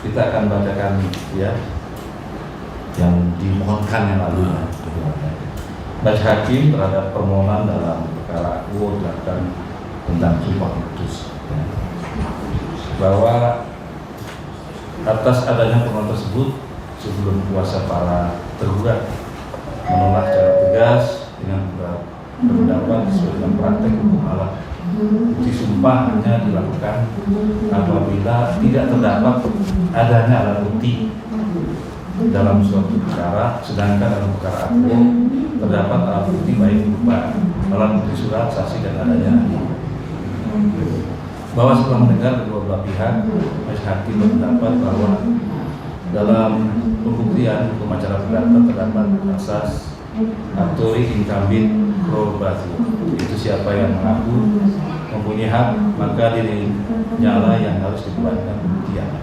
kita akan bacakan ya yang dimohonkan yang lalu. Majelis Hakim terhadap permohonan dalam perkara Akuo dilakukan tentang sumpah putus ya. Bahwa atas adanya permohonan tersebut sebelum kuasa para tergugat menolak secara tegas dengan berpendapat sesuai dengan praktek hukum alat bukti sumpah hanya dilakukan apabila tidak terdapat adanya alat bukti dalam suatu perkara, sedangkan dalam perkara Akuo terdapat alat bukti baik berupa alat bukti surat, saksi dan adanya ahli. Bahwa setelah mendengar kedua belah pihak, Majelis Hakim berpendapat bahwa dalam pembuktian hukum acara perdata terdapat asas aktori incumbent probatio, itu siapa yang mengaku mempunyai hak maka dirinya lah yang harus dibuatkan pembuktian.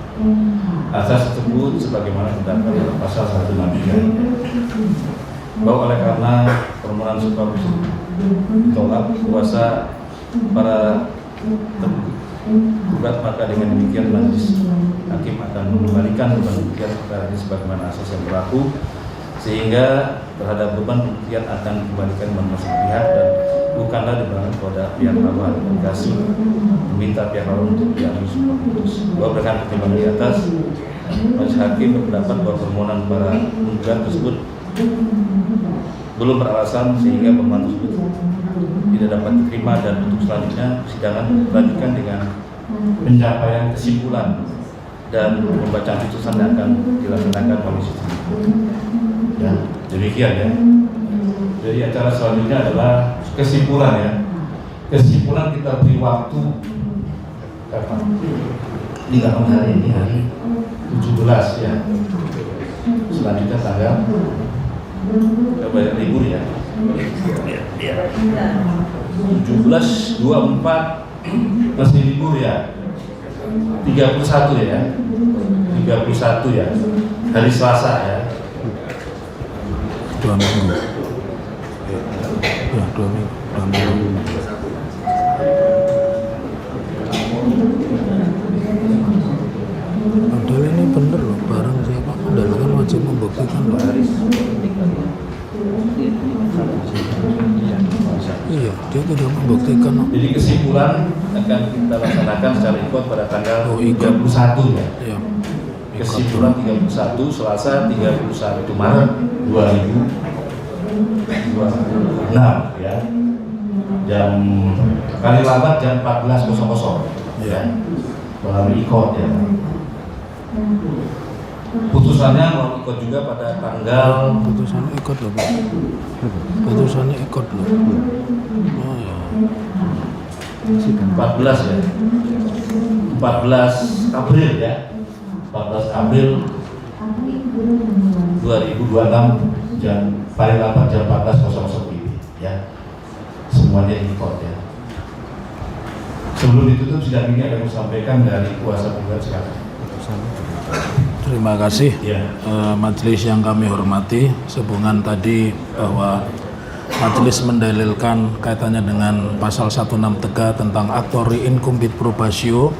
Asas tersebut sebagaimana terdapat dalam pasal 163. Bahwa oleh karena permohonan sumpah ditolak kuasa para tergugat, maka dengan demikian Majelis Hakim akan mengembalikan beban pembuktian perkara ini sebagaimana asas yang berlaku, sehingga terhadap beban pembuktian akan dikembalikan masing-masing pihak dan bukanlah diberikan kepada pihak lawan dan kasih meminta pihak lawan untuk diambil sumpah putus. Bahwa berdasarkan pertimbangan di atas, Majelis Hakim berpendapat bahwa permohonan para penggugat tersebut belum beralasan sehingga permohonan tersebut tidak dapat diterima, dan untuk selanjutnya persidangan dilanjutkan dengan pencapaian kesimpulan dan pembacaan putusan yang akan dilaksanakan oleh sistem. Ya, demikian ya. Jadi acara selanjutnya adalah kesimpulan ya. Kesimpulan kita beri waktu kapan? Ini kapan hari ini? Hari 17 ya. Selanjutnya tanggal banyak libur ya. 17, 24 masih libur ya. 31 ya. 31 ya. Hari Selasa ya. 2 minggu. Ya, 2 minggu. Padahal ini bener loh, barang siapa adalah kan wajib membuktikan loh. Iya, dia tidak membuktikan. Jadi kesimpulan akan kita laksanakan secara ikut pada tanggal 31 ya. Iya. Kesimpulan 31 Selasa 31 Maret 2026 ya. Jam kali lambat jam 14.00 ya. Melalui ikut ya. Putusannya mau ikut juga pada tanggal Putusannya ikut loh, Pak. Putusannya ikut loh. Oh ya. 14 ya. 14 April ya. 14 April 2026 jam paling lambat jam 14.00 ya. Semuanya ikut ya. Sebelum ditutup sidang ini ada yang sampaikan dari kuasa penggugat sekarang. Terima kasih Ya. majelis yang kami hormati. Sehubungan tadi bahwa majelis mendalilkan kaitannya dengan pasal 163 tentang aktori incumbit probatio.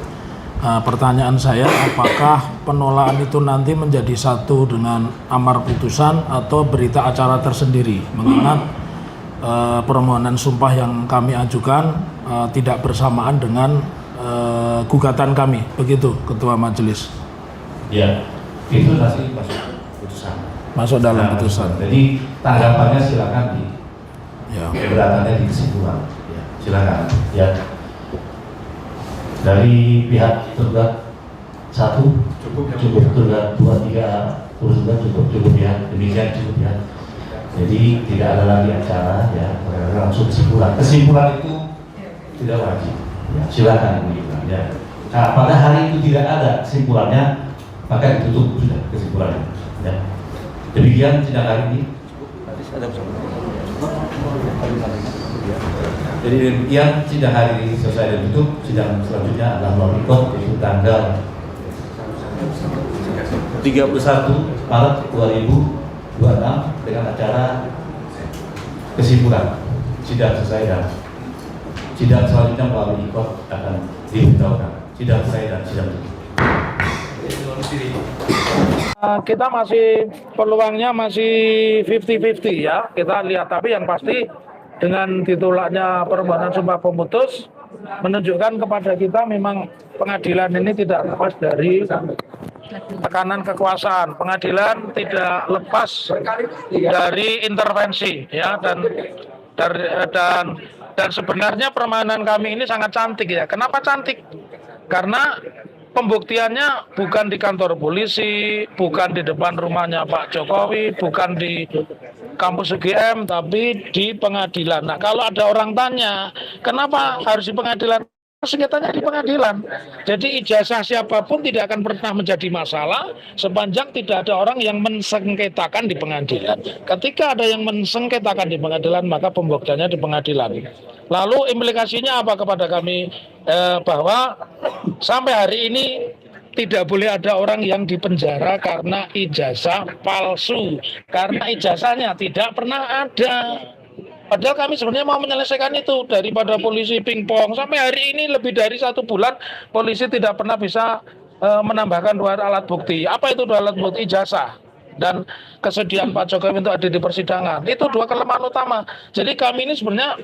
Pertanyaan saya, apakah penolakan itu nanti menjadi satu dengan amar putusan atau berita acara tersendiri? Mengingat permohonan sumpah yang kami ajukan tidak bersamaan dengan gugatan kami. Begitu Ketua Majelis. Ya, itu nanti masuk putusan. Masuk dalam putusan. Jadi tanggapannya silakan di Ya. keberatannya di kesimpulan. Ya, silakan. Ya. Dari pihak tergugat 1 cukup, tergugat 2, 3 tergugat cukup ya. Demikian cukup ya. Jadi tidak ada lagi acara ya. Langsung kesimpulan. Kesimpulan itu tidak wajib. Ya, silakan ya. Nah, pada hari itu tidak ada kesimpulannya, maka ditutup sudah kesimpulannya. Ya. Demikian sidang hari ini. Jadi demikian sidang hari ini selesai dan tutup. Sidang selanjutnya adalah melalui yaitu tanggal 31 Maret 2026 dengan acara kesimpulan. Sidang selesai dan sidang selanjutnya melalui ikut akan diberitahukan. Sidang selesai dan sidang tutup. Kita masih peluangnya masih 50-50 ya. Kita lihat, tapi yang pasti dengan ditolaknya permohonan sumpah pemutus menunjukkan kepada kita memang pengadilan ini tidak lepas dari tekanan kekuasaan. Pengadilan tidak lepas dari intervensi ya, dan sebenarnya permainan kami ini sangat cantik ya. Kenapa cantik? Karena pembuktiannya bukan di kantor polisi, bukan di depan rumahnya Pak Jokowi, bukan di kampus UGM, tapi di pengadilan. Nah, kalau ada orang tanya, kenapa harus di pengadilan? Sengketanya di pengadilan. Jadi ijazah siapapun tidak akan pernah menjadi masalah sepanjang tidak ada orang yang mensengketakan di pengadilan. Ketika ada yang mensengketakan di pengadilan, maka pembuktiannya di pengadilan. Lalu implikasinya apa kepada kami? Bahwa sampai hari ini tidak boleh ada orang yang dipenjara karena ijazah palsu, karena ijazahnya tidak pernah ada. Padahal kami sebenarnya mau menyelesaikan itu. Daripada polisi pingpong, sampai hari ini lebih dari 1 bulan polisi tidak pernah bisa menambahkan 2 alat bukti. Apa itu 2 alat bukti? Ijazah dan kesediaan Pak Jokowi untuk ada di persidangan. Itu 2 kelemahan utama. Jadi kami ini sebenarnya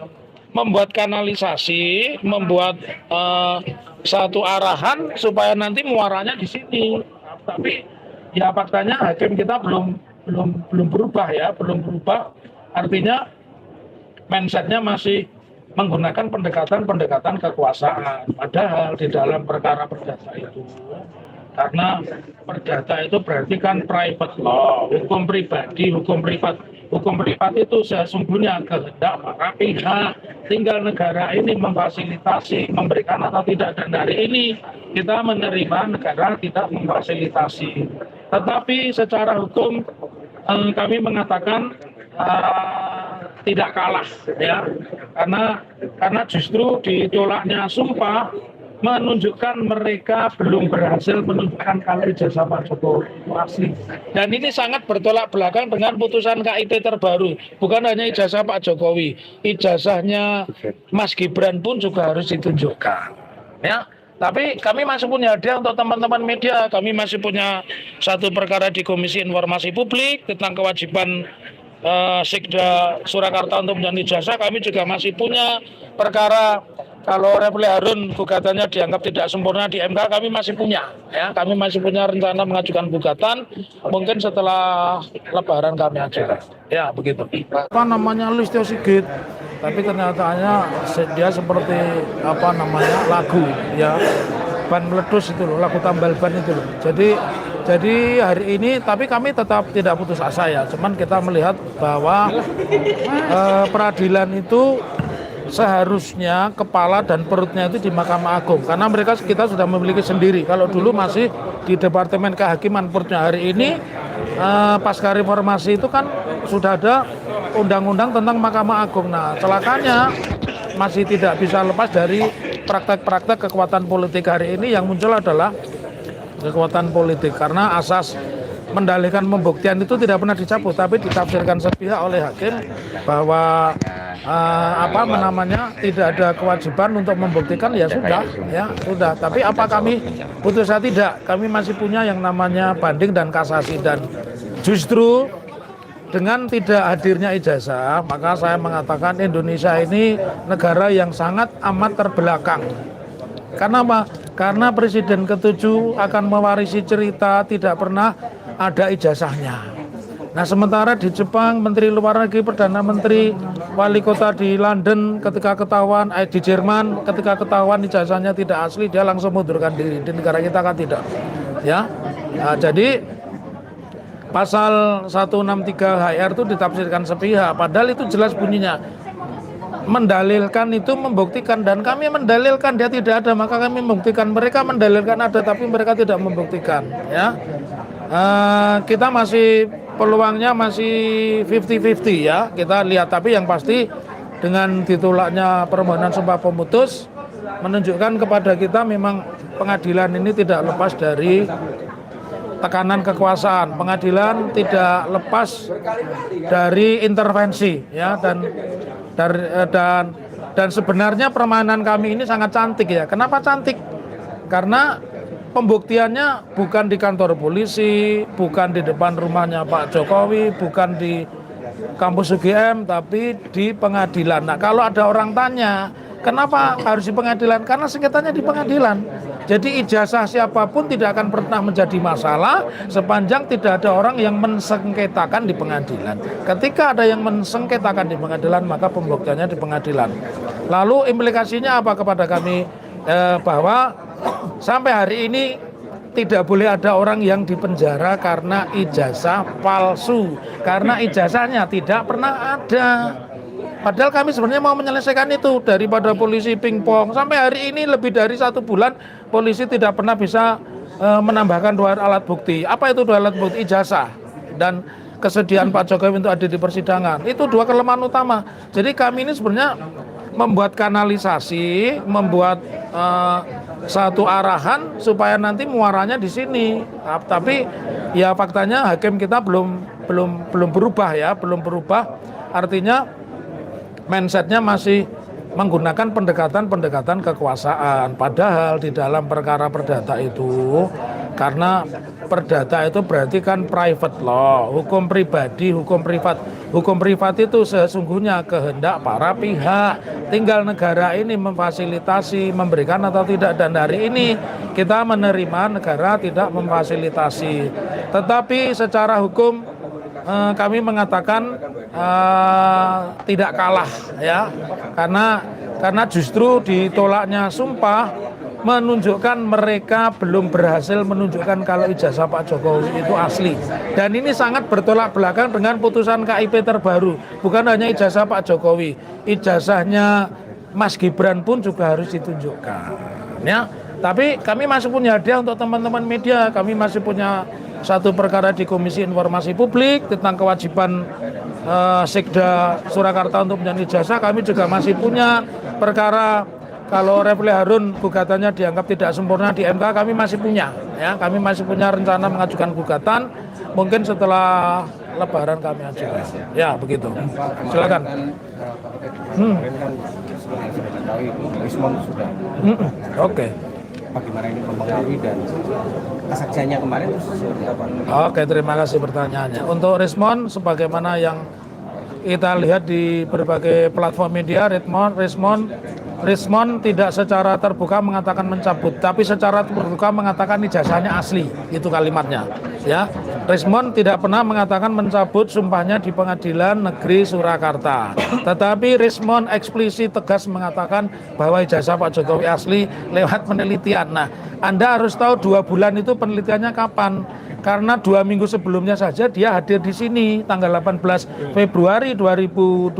membuat kanalisasi, membuat satu arahan supaya nanti muaranya di sini. Tapi ya faktanya hakim kita belum berubah ya, belum berubah. Artinya mindsetnya masih menggunakan pendekatan kekuasaan. Padahal di dalam perkara perdata itu, karena perdata itu berarti kan private law, hukum pribadi, hukum privat. Hukum privat itu sesungguhnya kehendak para pihak, tinggal negara ini memfasilitasi, memberikan atau tidak. Dan hari ini kita menerima negara tidak memfasilitasi. Tetapi secara hukum kami mengatakan tidak kalah ya, karena justru ditolaknya sumpah menunjukkan mereka belum berhasil menunjukkan kalau ijazah Pak Jokowi asli. Dan ini sangat bertolak belakang dengan putusan KIT terbaru. Bukan hanya ijazah Pak Jokowi, ijazahnya Mas Gibran pun juga harus ditunjukkan. Ya, tapi kami masih punya hadiah untuk teman-teman media. Kami masih punya satu perkara di Komisi Informasi Publik tentang kewajiban Sekda Surakarta untuk menjalani ijazah. Kami juga masih punya perkara kalau Refli Harun gugatannya dianggap tidak sempurna di MK, kami masih punya ya. Kami masih punya rencana mengajukan gugatan mungkin setelah Lebaran kami ajukan. Ya, begitu. Apa namanya Listio Sigit, tapi ternyata dia seperti apa namanya lagu ya. Ban meletus itu loh, lagu tambal ban itu loh. Jadi hari ini, tapi kami tetap tidak putus asa ya. Cuman kita melihat bahwa peradilan itu seharusnya kepala dan perutnya itu di Mahkamah Agung, karena kita sudah memiliki sendiri. Kalau dulu masih di Departemen Kehakiman perutnya. Hari ini pasca reformasi itu kan sudah ada undang-undang tentang Mahkamah Agung. Nah, celakanya masih tidak bisa lepas dari praktek-praktek kekuatan politik. Hari ini yang muncul adalah kekuatan politik, karena asas mendalihkan pembuktian itu tidak pernah dicabut, tapi ditafsirkan sepihak oleh hakim bahwa tidak ada kewajiban untuk membuktikan. Ya sudah. Tapi apa kami putus asa? Tidak. Kami masih punya yang namanya banding dan kasasi, dan justru dengan tidak hadirnya ijazah, maka saya mengatakan Indonesia ini negara yang sangat amat terbelakang. Karena apa? Karena Presiden ke-7 akan mewarisi cerita tidak pernah ada ijazahnya. Nah, sementara di Jepang, Menteri Luar Negeri, Perdana Menteri, Wali Kota di London ketika ketahuan, di Jerman ketika ketahuan ijazahnya tidak asli, dia langsung mundurkan diri. Di negara kita kan tidak. Ya. Nah, jadi pasal 163 HR itu ditafsirkan sepihak, padahal itu jelas bunyinya mendalilkan itu membuktikan, dan kami mendalilkan dia tidak ada, maka kami membuktikan. Mereka mendalilkan ada tapi mereka tidak membuktikan ya. Kita masih peluangnya masih 50-50 ya, kita lihat. Tapi yang pasti dengan ditolaknya permohonan sumpah pemutus menunjukkan kepada kita memang pengadilan ini tidak lepas dari tekanan kekuasaan. Pengadilan tidak lepas dari intervensi ya, dan sebenarnya permainan kami ini sangat cantik ya. Kenapa cantik? Karena pembuktiannya bukan di kantor polisi, bukan di depan rumahnya Pak Jokowi, bukan di kampus UGM, tapi di pengadilan. Nah, kalau ada orang tanya, kenapa harus di pengadilan? Karena sengketanya di pengadilan. Jadi ijazah siapapun tidak akan pernah menjadi masalah sepanjang tidak ada orang yang mensengketakan di pengadilan. Ketika ada yang mensengketakan di pengadilan, maka pembuktiannya di pengadilan. Lalu implikasinya apa kepada kami? Bahwa sampai hari ini tidak boleh ada orang yang dipenjara karena ijazah palsu, karena ijazahnya tidak pernah ada. Padahal kami sebenarnya mau menyelesaikan itu, daripada polisi pingpong. Sampai hari ini lebih dari 1 bulan polisi tidak pernah bisa menambahkan 2 alat bukti. Apa itu 2 alat bukti? Ijazah dan kesediaan Pak Jokowi untuk hadir di persidangan. Itu 2 kelemahan utama. Jadi kami ini sebenarnya membuat kanalisasi, membuat satu arahan supaya nanti muaranya di sini. Tapi ya faktanya hakim kita belum berubah ya, belum berubah. Artinya mindsetnya masih menggunakan pendekatan kekuasaan. Padahal di dalam perkara perdata itu, karena perdata itu berarti kan private law, hukum pribadi, hukum privat. Hukum privat itu sesungguhnya kehendak para pihak. Tinggal negara ini memfasilitasi, memberikan atau tidak. Dan hari ini kita menerima negara tidak memfasilitasi. Tetapi secara hukum kami mengatakan tidak kalah ya, karena justru ditolaknya sumpah menunjukkan mereka belum berhasil menunjukkan kalau ijazah Pak Jokowi itu asli. Dan ini sangat bertolak belakang dengan putusan KIP terbaru. Bukan hanya ijazah Pak Jokowi, ijazahnya Mas Gibran pun juga harus ditunjukkan ya. Tapi kami masih punya hadiah untuk teman-teman media. Kami masih punya satu perkara di Komisi Informasi Publik tentang kewajiban Sekda Surakarta untuk menjadi ijazah. Kami juga masih punya perkara kalau Refli Harun gugatannya dianggap tidak sempurna di MK, kami masih punya ya. Kami masih punya rencana mengajukan gugatan, mungkin setelah Lebaran kami ajukan. Ya, begitu. Silakan. Oke. Bagaimana ini mempengaruhi dan kesaksiannya kemarin seperti apa? Oke, terima kasih pertanyaannya. Untuk respon sebagaimana yang kita lihat di berbagai platform media, Rismon tidak secara terbuka mengatakan mencabut, tapi secara terbuka mengatakan ijazahnya asli, itu kalimatnya. Ya, Rismon tidak pernah mengatakan mencabut sumpahnya di Pengadilan Negeri Surakarta. Tetapi Rismon eksplisit tegas mengatakan bahwa ijazah Pak Jokowi asli lewat penelitian. Nah, Anda harus tahu 2 bulan itu penelitiannya kapan? Karena 2 minggu sebelumnya saja dia hadir di sini tanggal 18 Februari 2026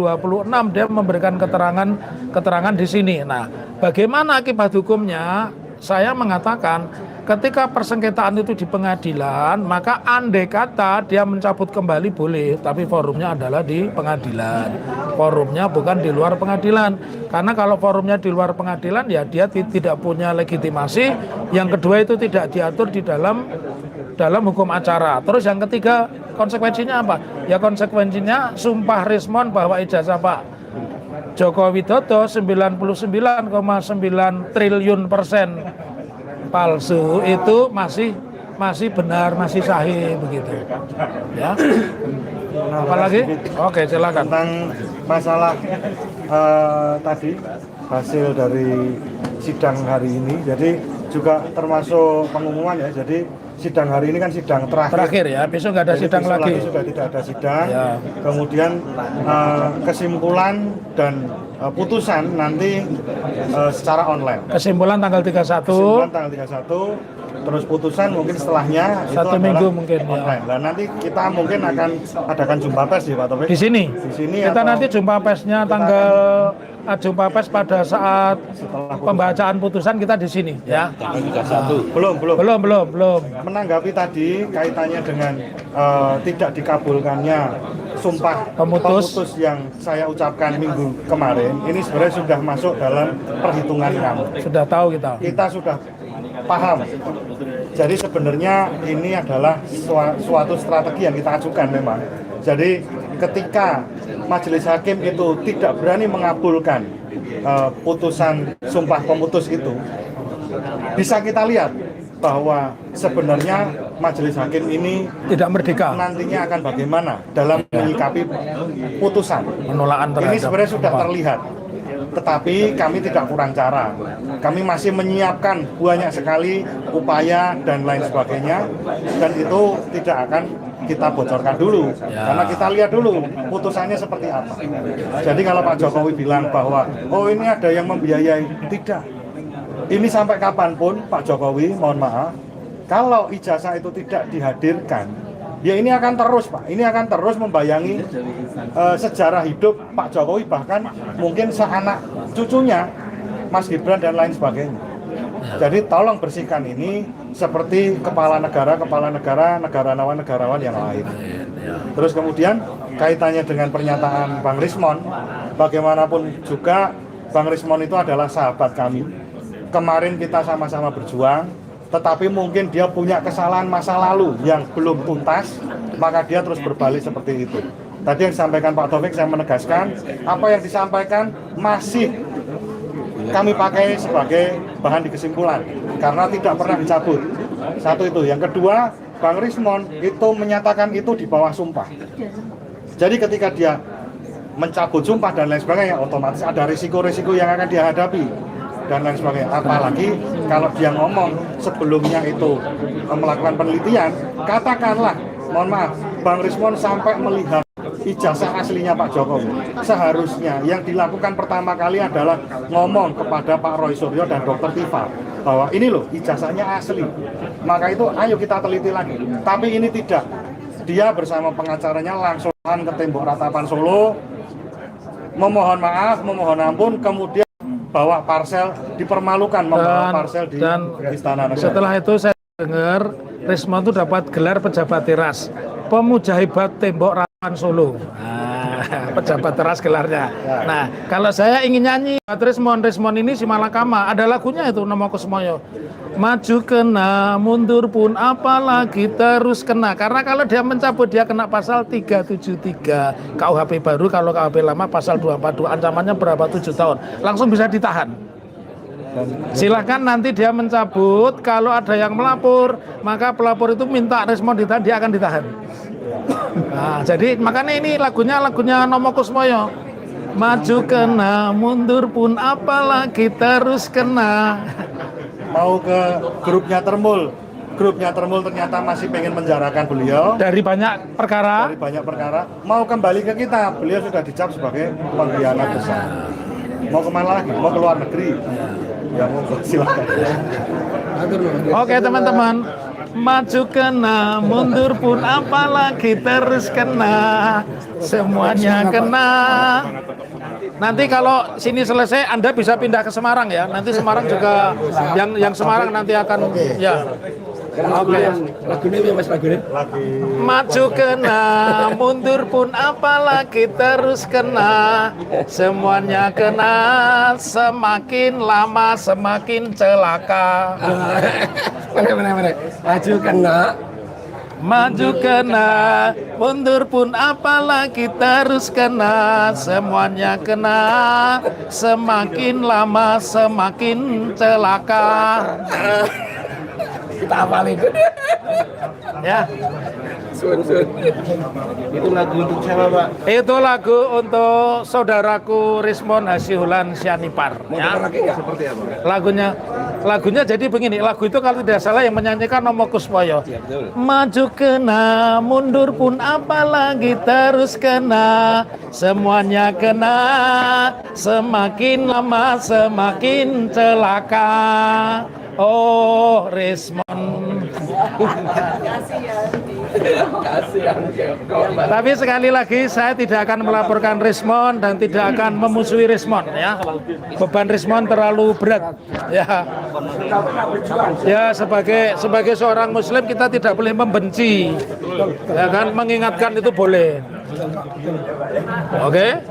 dia memberikan keterangan di sini. Nah, bagaimana akibat hukumnya? Saya mengatakan ketika persengketaan itu di pengadilan, maka andai kata dia mencabut kembali boleh, tapi forumnya adalah di pengadilan. Forumnya bukan di luar pengadilan. Karena kalau forumnya di luar pengadilan ya dia tidak punya legitimasi. Yang kedua itu tidak diatur di dalam hukum acara. Terus yang ketiga, konsekuensinya apa? Ya konsekuensinya sumpah Rismon bahwa ijazah Pak Joko Widodo 99,9 triliun persen palsu itu masih benar, masih sahih begitu. Ya. Apalagi? Oke, silakan. Tentang masalah tadi hasil dari sidang hari ini, jadi juga termasuk pengumuman ya. Jadi sidang hari ini kan sidang terakhir ya, besok nggak ada jadi sidang lagi. Sudah tidak ada sidang ya. Kemudian kesimpulan dan putusan nanti secara online. Kesimpulan tanggal 31. Terus putusan mungkin setelahnya 1 minggu mungkin online. ya. Dan nanti kita mungkin akan adakan jumpa pers ya Pak Taufik. Di sini kita nanti jumpa persnya jumpa pers pada saat pembacaan putusan kita di sini ya. Belum. Menanggapi tadi kaitannya dengan tidak dikabulkannya sumpah pemutus yang saya ucapkan minggu kemarin, ini sebenarnya sudah masuk dalam perhitungan kami. Sudah tahu kita Sudah paham. Jadi sebenarnya ini adalah suatu strategi yang kita ajukan memang. Jadi ketika majelis hakim itu tidak berani mengabulkan putusan sumpah pemutus itu, bisa kita lihat bahwa sebenarnya majelis hakim ini Tidak merdeka. nantinya akan bagaimana dalam menyikapi putusan. Penolakan terhadap Ini sebenarnya sudah apa? terlihat, tetapi kami tidak kurang cara. Kami masih menyiapkan banyak sekali upaya dan lain sebagainya, dan itu tidak akan kita bocorkan dulu, karena kita lihat dulu putusannya seperti apa. Jadi kalau Pak Jokowi bilang bahwa oh ini ada yang membiayai, tidak. Ini sampai kapanpun Pak Jokowi, mohon maaf, kalau ijazah itu tidak dihadirkan, ya ini akan terus Pak, ini akan terus membayangi sejarah hidup Pak Jokowi, bahkan mungkin seanak cucunya Mas Gibran dan lain sebagainya. Jadi tolong bersihkan ini seperti kepala negara, negarawan yang lain. Terus kemudian kaitannya dengan pernyataan Bang Rismon, bagaimanapun juga Bang Rismon itu adalah sahabat kami. Kemarin kita sama-sama berjuang, tetapi mungkin dia punya kesalahan masa lalu yang belum tuntas, maka dia terus berbalik seperti itu. Tadi yang disampaikan Pak Taufik, saya menegaskan, apa yang disampaikan masih kami pakai sebagai bahan di kesimpulan, karena tidak pernah dicabut. Satu itu. Yang kedua, Bang Rismon itu menyatakan itu di bawah sumpah. Jadi ketika dia mencabut sumpah dan lain sebagainya, otomatis ada risiko-risiko yang akan dia hadapi dan lain sebagainya. Apalagi kalau dia ngomong sebelumnya itu melakukan penelitian, katakanlah, mohon maaf, Bang Rismon sampai melihat ijazah aslinya Pak Jokowi. Seharusnya yang dilakukan pertama kali adalah ngomong kepada Pak Roy Suryo dan Dr. Tifa bahwa ini loh ijazahnya asli. Maka itu ayo kita teliti lagi. Tapi ini tidak. Dia bersama pengacaranya langsung ke tembok Ratapan Solo, memohon maaf, memohon ampun, kemudian bawa parsel, dipermalukan membawa parsel di Istana Negara. Setelah itu saya dengar Rismon itu dapat gelar pejabat teras, pemuja hebat tembok Ratapan Solo. Pejabat teras gelarnya. Nah, kalau saya ingin nyanyi Rismon ini si Malakama, ada lagunya itu Nomo Kusmoyo. Maju kena, mundur pun apalagi terus kena. Karena kalau dia mencabut dia kena pasal 373 KUHP baru, kalau KUHP lama pasal 242, ancamannya berapa 7 tahun. Langsung bisa ditahan. Silahkan nanti dia mencabut, kalau ada yang melapor, maka pelapor itu minta Rismon ditahan, dia akan ditahan. Nah, jadi makanya ini lagunya Nomo Kusmoyo. Maju kena, mundur pun apalagi terus kena. Mau ke grupnya Termul ternyata masih pengen menjarakan beliau Dari banyak perkara. Mau kembali ke kita, beliau sudah dicap sebagai pengkhianat besar. Mau kemana lagi? Mau ke luar negeri? Ya monggo, silakan. Oke teman-teman, maju kena, mundur pun apalagi terus kena, semuanya kena. Nanti kalau sini selesai, Anda bisa pindah ke Semarang ya. Nanti Semarang juga, yang Semarang nanti akan ya. Oke. Lagunya Mas, lagunya. Maju kena, mundur pun apalagi terus kena, semuanya kena, semakin lama semakin celaka. Mana. Maju kena, mundur pun apalagi terus kena, semuanya kena, semakin lama semakin celaka. kita hafalin. Ya. Sun. Itu lagu untuk siapa, Pak? Itu lagu untuk saudaraku Rismon Hasihulan Sianipar. Ya. Seperti apa? Lagunya jadi begini. Lagu itu kalau tidak salah yang menyanyikan Nomo Kusmoyo. Maju kena, mundur pun apalagi terus kena, semuanya kena, semakin lama semakin celaka. Oh, Rismon. Tapi sekali lagi saya tidak akan melaporkan Rismon dan tidak akan memusuhi Rismon ya. Beban Rismon terlalu berat ya. Ya sebagai seorang muslim kita tidak boleh membenci. Ya kan, mengingatkan itu boleh. Oke.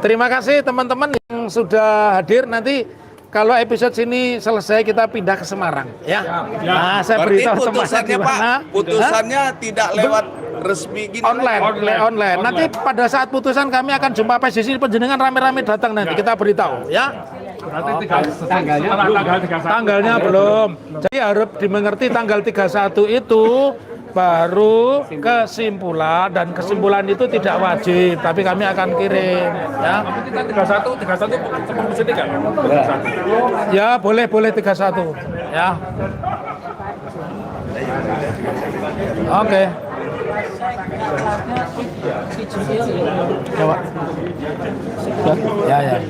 Terima kasih teman-teman yang sudah hadir. Nanti kalau episode sini selesai kita pindah ke Semarang ya. Nah, saya beritahu semuanya di mana. Putusannya tidak lewat resmi gini. Online. Nanti pada saat putusan kami akan jumpa pes di sini, penjenengan rame-rame datang nanti kita beritahu ya. Tanggalnya belum. Jadi harus dimengerti tanggal 31 itu baru kesimpulan, dan kesimpulan itu tidak wajib, tapi kami akan kirim ya. 31 ya, boleh 31 ya. Oke. Coba. Ya.